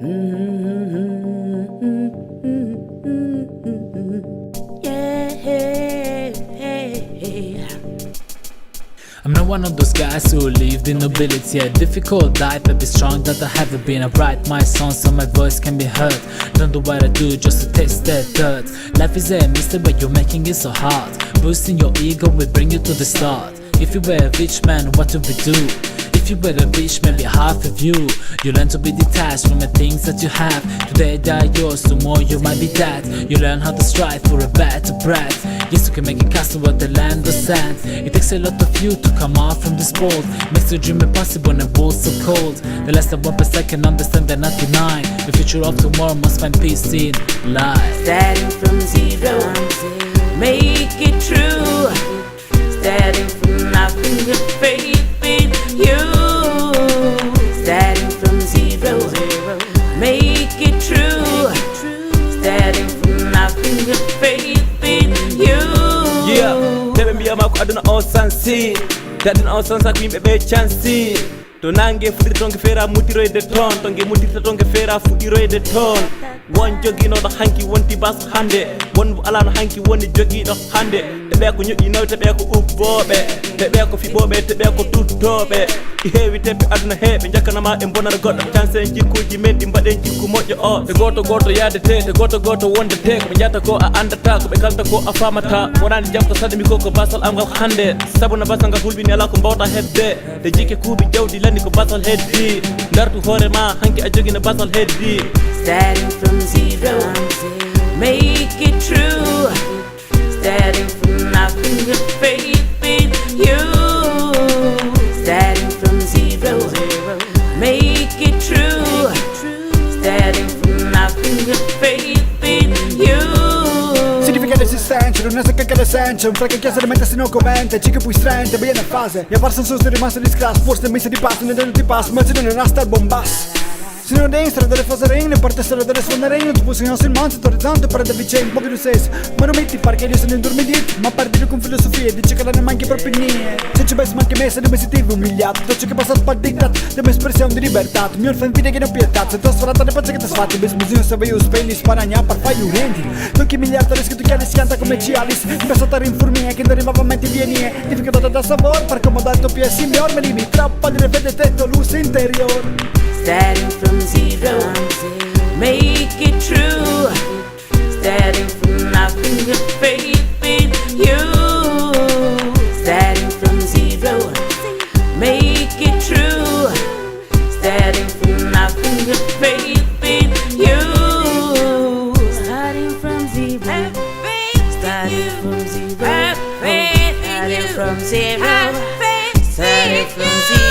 I'm not one of those guys who lived in nobility. A difficult life, but be strong that I haven't been. I write my songs so my voice can be heard. Don't do what I do just to taste that dirt. Life is a mystery, but you're making it so hard. Boosting your ego will bring you to the start. If you were a rich man, what would we do? If you were a rich, maybe half of you. You learn to be detached from the things that you have. Today they are yours, tomorrow you might be that. You learn how to strive for a better breath. Yes, you can make a castle where the land of sand. It takes a lot of you to come out from this world. Makes your dream impossible in a world so cold. The less than 1% can understand they're not denying. The future of tomorrow must find peace in life. Starting from zero, make it true. Starting from nothing, your faith in you. Starting from zero, make it true. Starting from nothing, your faith in you. Yeah, tebe mbiya mako aduna on sansi. Daduna on sansa kwimbe be chansi. To nange futiri tonge fera mutiro de ton. Tonge mutiro tonge fera futiro de ton. One jogi no the hanky wonti bas hande. One ala no hanky woni jogi no hande. Tebe ko nyuki no tebe ko ubbobe. Tebe ko fibobe tebe ko tuttobe. Heewi teppe aduna heeɓe jakkanama e bonata goɗɗo chance en jikkuji men ɗi mbaɗen jikku moƴƴo o te goto goto yadete te goto goto wondete ko ɓe jata ko a andata ko ɓe kalta ko a famata wonani jabto sademi ko ko basal am ngal hande sabu no basal ngal hulɓini ala ko mbawta hebde te jikke kuuɓi jawdi landi ko basal heddi dartu hoorema hanki a jogui no basal heddi. Starting from zero, make it true. Starting from nothing, your faith in you. Starting from zero, make it true. Starting from nothing, your faith in you. Significa resistenza, non è che cade senza. Un fracco chiesa di mente se non convente. Ciò che puoi strente, bene in fase. E a farsi un sono rimasto di sclass. Forse messa di passo, non ti passo. Ma se non è una star bombass. Se non destra delle fose reine, parte solo delle suone reine. Tu puoi sul monte, l'orizzonte, per vicino, un po' più stesso. Ma non metti perché io sono indormidito. Ma parli con filosofia, dice che la ne manchi proprio niente. Se ci pensi manchi me, se non mi sentivi umiliato. Da ciò che passa per diktat, da mia espressione di libertà. Mi orfa invidia che non pietà. Se tu hai sforata le pazze che ti sfatti, bis bisogno se vai spegni, sparagna, per fai un rendi. Non che miliardo rischio tu chiari schianta come Cialis. Mi penso a rinformia, che non arrivava a mente vieni. Difficoltà da sapore, per comodare il tuo piede, signor. Me limi troppo, dire vede tetto, luce interior. Starting from zero, make it true. Starting from nothing, your faith in you. Starting from zero, make it true. Starting from nothing, your faith in you. Starting from zero, starting from zero, starting from zero, starting from zero.